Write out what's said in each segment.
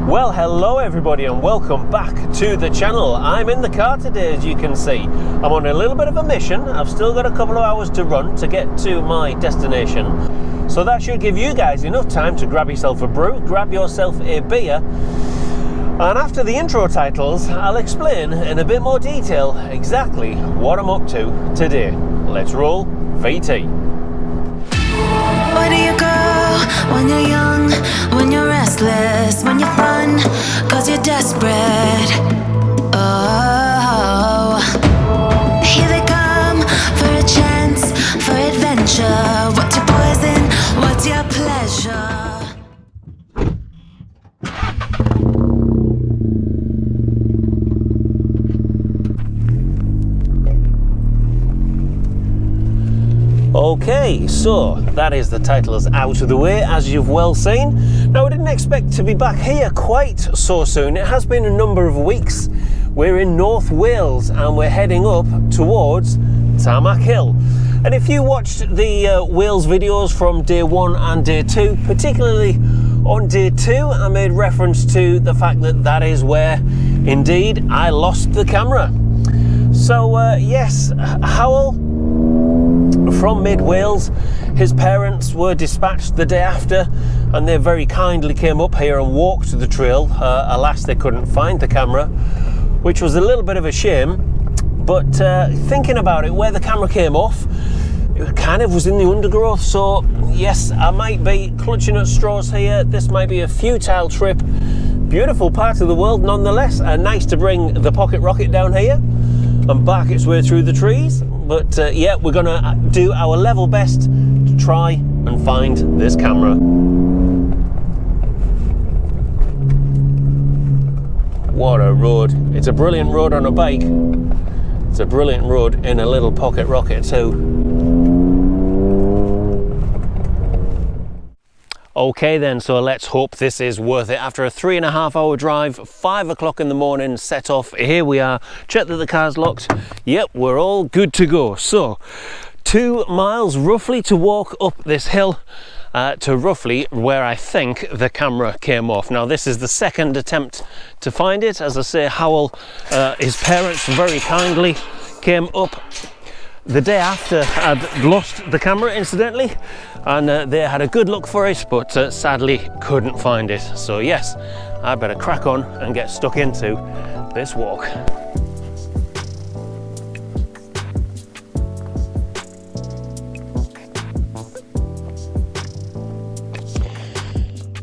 Well, hello everybody and welcome back to the channel. I'm in the car today, as you can see. I'm on a little bit of a mission. I've still got a couple of hours to run to get to my destination. So that should give you guys enough time to grab yourself a brew, grab yourself a beer. And after the intro titles, I'll explain in a bit more detail exactly what I'm up to today. Let's roll VT. Where do you go when you're young, when you're restless, when you're fun, cause you're desperate? Oh, here they come for a chance, for adventure. What's your poison, what's your pleasure? Okay, so that is the titles out of the way, as you've well seen. Now, I didn't expect to be back here quite so soon. It has been a number of weeks. We're in North Wales and we're heading up towards Tarmac Hill. And if you watched the Wales videos from day 1 and day 2, particularly on day 2, I made reference to the fact that that is where, indeed, I lost the camera. So, yes, Howell from mid Wales, his parents were dispatched the day after and they very kindly came up here and walked the trail. Alas, they couldn't find the camera, which was a little bit of a shame, but thinking about it, where the camera came off, it kind of was in the undergrowth. So yes, I might be clutching at straws here. This might be a futile trip. Beautiful part of the world nonetheless, and nice to bring the pocket rocket down here and bark its way through the trees. But yeah, we're gonna do our level best to try and find this camera. What a road. It's a brilliant road on a bike. It's a brilliant road in a little pocket rocket too. Okay then, so let's hope this is worth it. After a 3.5 hour drive, 5 o'clock in the morning, set off. Here we are. Check that the car's locked. Yep, we're all good to go. So 2 miles roughly to walk up this hill to roughly where I think the camera came off. Now, this is the second attempt to find it. As I say, Howell, his parents very kindly came up the day after I'd lost the camera, incidentally, and they had a good look for it, but sadly couldn't find it. So yes, I better crack on and get stuck into this walk.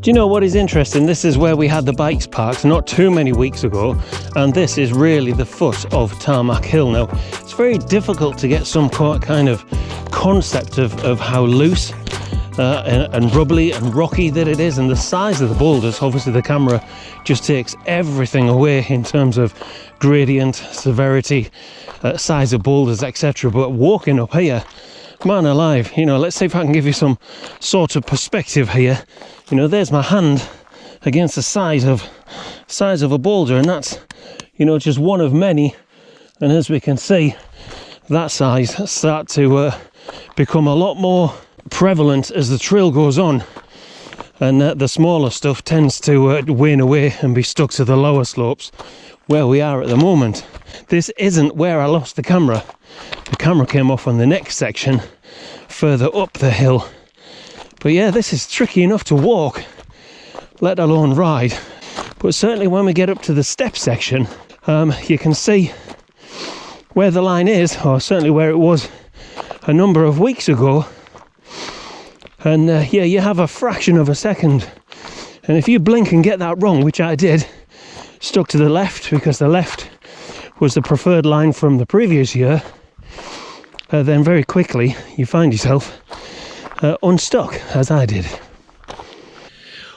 Do you know what is interesting? This is where we had the bikes parked not too many weeks ago, and this is really the foot of Tarmac Hill. Now, it's very difficult to get some kind of concept of how loose and rubbly and rocky that it is, and the size of the boulders. Obviously the camera just takes everything away in terms of gradient, severity, size of boulders, etc. But walking up here, man alive, you know, let's see if I can give you some sort of perspective here. You know, there's my hand against the size of a boulder, and that's, you know, just one of many. And as we can see, that size start to become a lot more prevalent as the trail goes on, and the smaller stuff tends to wane away and be stuck to the lower slopes where we are at the moment. This isn't where I lost the camera. The camera came off on the next section further up the hill. But yeah, this is tricky enough to walk, let alone ride. But certainly when we get up to the step section, you can see where the line is, or certainly where it was a number of weeks ago. And yeah, you have a fraction of a second. And if you blink and get that wrong, which I did, stuck to the left because the left was the preferred line from the previous year, then very quickly you find yourself unstuck, as I did.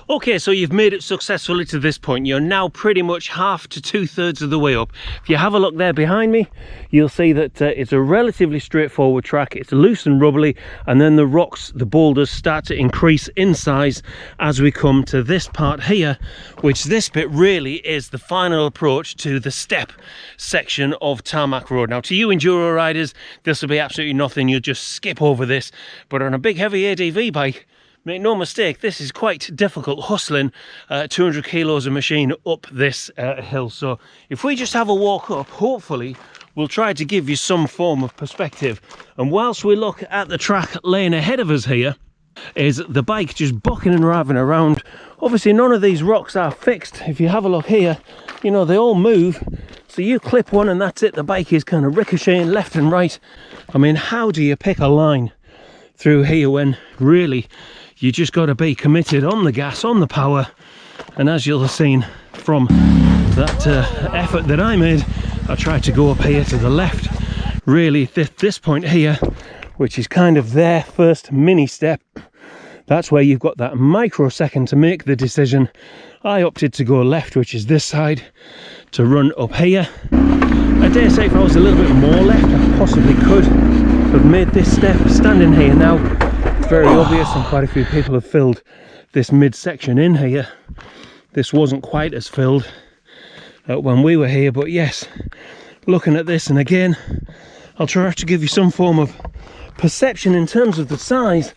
Okay, so you've made it successfully to this point. You're now pretty much half to 2/3 of the way up. If you have a look there behind me, you'll see that it's a relatively straightforward track. It's loose and rubbly, and then the rocks, the boulders, start to increase in size as we come to this part here, which this bit really is the final approach to the step section of Tarmac Road. Now, to you enduro riders, this will be absolutely nothing. You'll just skip over this, but on a big heavy ADV bike, make no mistake, this is quite difficult hustling 200 kilos of machine up this hill. So if we just have a walk up, hopefully we'll try to give you some form of perspective. And whilst we look at the track laying ahead of us here, is the bike just bucking and revving around. Obviously none of these rocks are fixed. If you have a look here, you know, they all move. So you clip one and that's it. The bike is kind of ricocheting left and right. I mean, how do you pick a line through here when really you just got to be committed on the gas, on the power? And as you'll have seen from that effort that I made, I tried to go up here to the left. Really, this point here, which is kind of their first mini step, that's where you've got that microsecond to make the decision. I opted to go left, which is this side, to run up here. I dare say if I was a little bit more left, I possibly could have made this step. Standing here now, it's very obvious, and quite a few people have filled this midsection in here. This wasn't quite as filled when we were here, but yes, looking at this, and again, I'll try to give you some form of perception in terms of the size.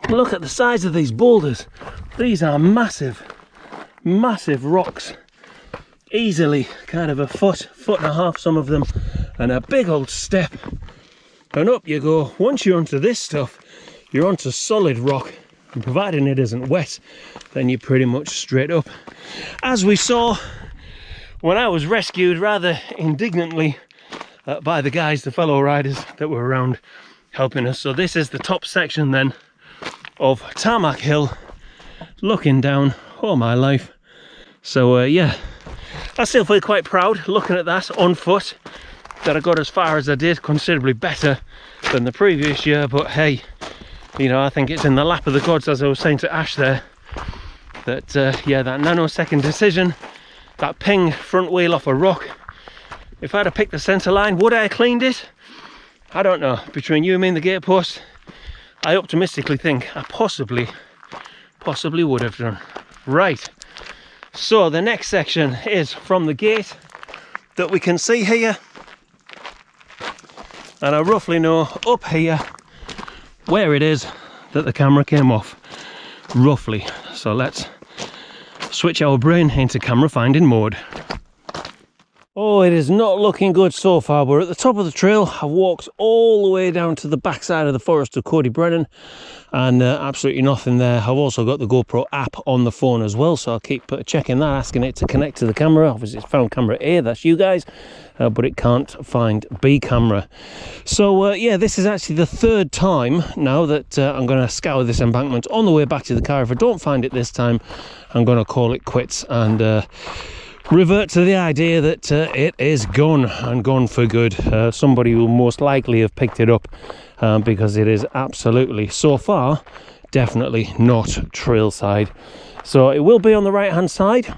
Look at the size of these boulders. These are massive, massive rocks. Easily kind of a foot and a half, some of them, and a big old step. And up you go. Once you're onto this stuff, you're onto solid rock. And providing it isn't wet, then you're pretty much straight up. As we saw when I was rescued rather indignantly by the guys, the fellow riders that were around helping us. So this is the top section then of Tarmac Hill, looking down. Oh my life. So yeah, I still feel quite proud looking at that on foot, that I got as far as I did, considerably better than the previous year. But hey, you know, I think it's in the lap of the gods, as I was saying to Ash there, that yeah, that nanosecond decision, that ping front wheel off a rock. If I'd have picked the centre line, would I have cleaned it? I don't know. Between you and me and the gatepost, I optimistically think I possibly would have done. Right, so the next section is from the gate that we can see here, and I roughly know up here where it is that the camera came off, roughly. So let's switch our brain into camera finding mode. Oh, it is not looking good so far. We're at the top of the trail. I've walked all the way down to the backside of the forest of Cody Brennan, and absolutely nothing there. I've also got the GoPro app on the phone as well, so I'll keep checking that, asking it to connect to the camera. Obviously it's found camera A, that's you guys, but it can't find B camera. So yeah, this is actually the third time now that I'm going to scour this embankment on the way back to the car. If I don't find it this time, I'm going to call it quits and revert to the idea that it is gone, and gone for good. Somebody will most likely have picked it up because it is absolutely, so far, definitely not trailside. So it will be on the right hand side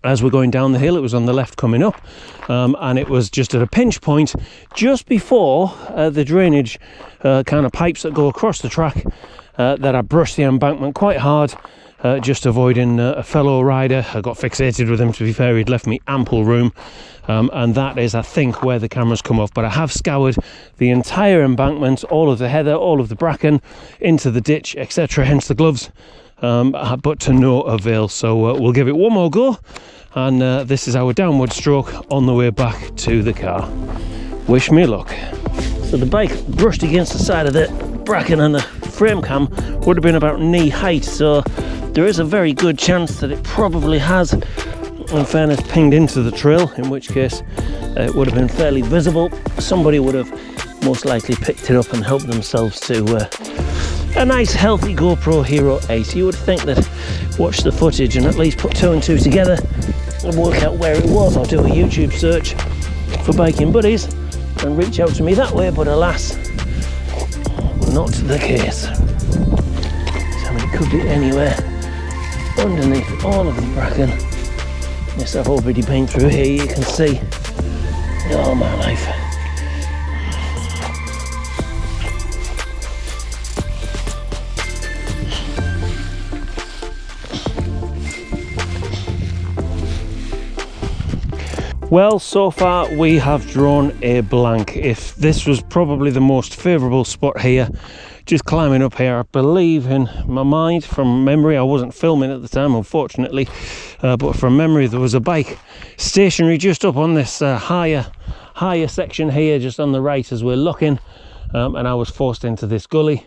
as we're going down the hill. It was on the left coming up, and it was just at a pinch point just before the drainage kind of pipes that go across the track that I brushed the embankment quite hard, just avoiding a fellow rider. I got fixated with him, to be fair. He'd left me ample room, and that is, I think, where the cameras come off. But I have scoured the entire embankment, all of the heather, all of the bracken, into the ditch, etc., hence the gloves, but to no avail. So we'll give it one more go, and this is our downward stroke on the way back to the car. Wish me luck. So the bike brushed against the side of the bracken, and the frame cam would have been about knee height, so there is a very good chance that it probably has, in fairness, pinged into the trail, in which case it would have been fairly visible. Somebody would have most likely picked it up and helped themselves to a nice healthy GoPro Hero 8. You would think that watch the footage and at least put two and two together and work out where it was, or do a YouTube search for biking buddies and reach out to me that way, but alas, not the case. So it could be anywhere underneath all of the bracken. Yes, I've already been through here, you can see. Oh my life. Well, so far we have drawn a blank. If this was probably the most favourable spot here just climbing up here. I believe, in my mind, from memory, I wasn't filming at the time, unfortunately, but from memory there was a bike stationary just up on this higher section here, just on the right as we're looking, and I was forced into this gully,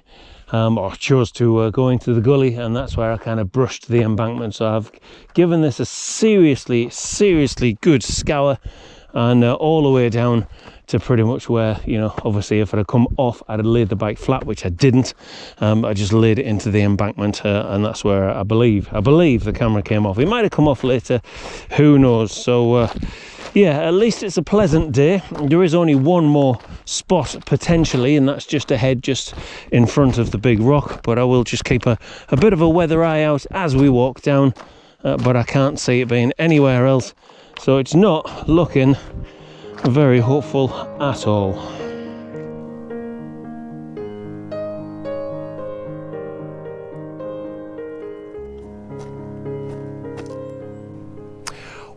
or chose to go into the gully, and that's where I kind of brushed the embankment. So I've given this a seriously good scour, and all the way down to pretty much where, you know, obviously if it had come off, I'd have laid the bike flat, which I didn't. I just laid it into the embankment, and that's where I believe the camera came off. It might have come off later, who knows. So yeah, at least it's a pleasant day. There is only one more spot potentially, and that's just ahead, just in front of the big rock, but I will just keep a bit of a weather eye out as we walk down, but I can't see it being anywhere else, so it's not looking very hopeful at all.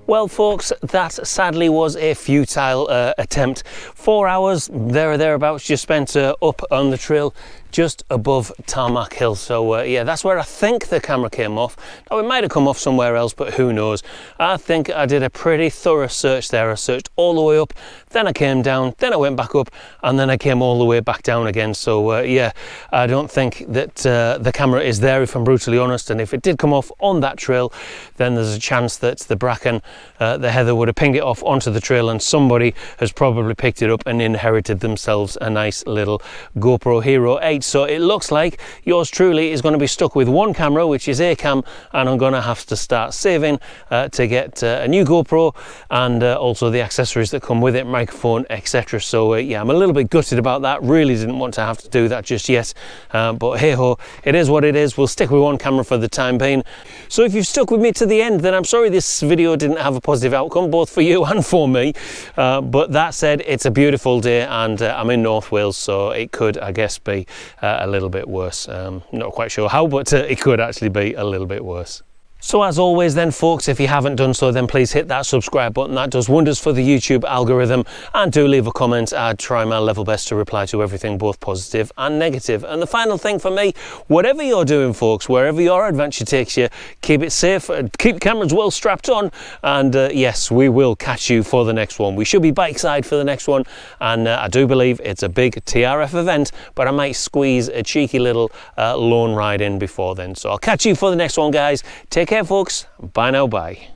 Well folks, that sadly was a futile attempt. 4 hours there or thereabouts just spent up on the trail just above Tarmac Hill. So yeah, that's where I think the camera came off. Now it might have come off somewhere else, but who knows. I think I did a pretty thorough search there. I searched all the way up, then I came down, then I went back up, and then I came all the way back down again. So yeah, I don't think that the camera is there, if I'm brutally honest, and if it did come off on that trail, then there's a chance that the bracken, the heather, would have pinged it off onto the trail, and somebody has probably picked it up and inherited themselves a nice little GoPro Hero 8. So it looks like yours truly is going to be stuck with one camera, which is a cam, and I'm going to have to start saving to get a new GoPro, and also the accessories that come with it, microphone, etc. So yeah, I'm a little bit gutted about that. Really didn't want to have to do that just yet, but hey ho, it is what it is. We'll stick with one camera for the time being. So if you've stuck with me to the end, then I'm sorry this video didn't have a positive outcome, both for you and for me, but that said, it's a beautiful day, and I'm in North Wales, so it could, I guess, be a little bit worse. Not quite sure how, but it could actually be a little bit worse. So as always then folks, if you haven't done so, then please hit that subscribe button. That does wonders for the YouTube algorithm, and do leave a comment. I'd try my level best to reply to everything, both positive and negative. And the final thing for me, whatever you're doing folks, wherever your adventure takes you, keep it safe, keep cameras well strapped on, and yes, we will catch you for the next one. We should be bike side for the next one, and I do believe it's a big TRF event, but I might squeeze a cheeky little lone ride in before then. So I'll catch you for the next one guys. Take care folks, bye now, bye.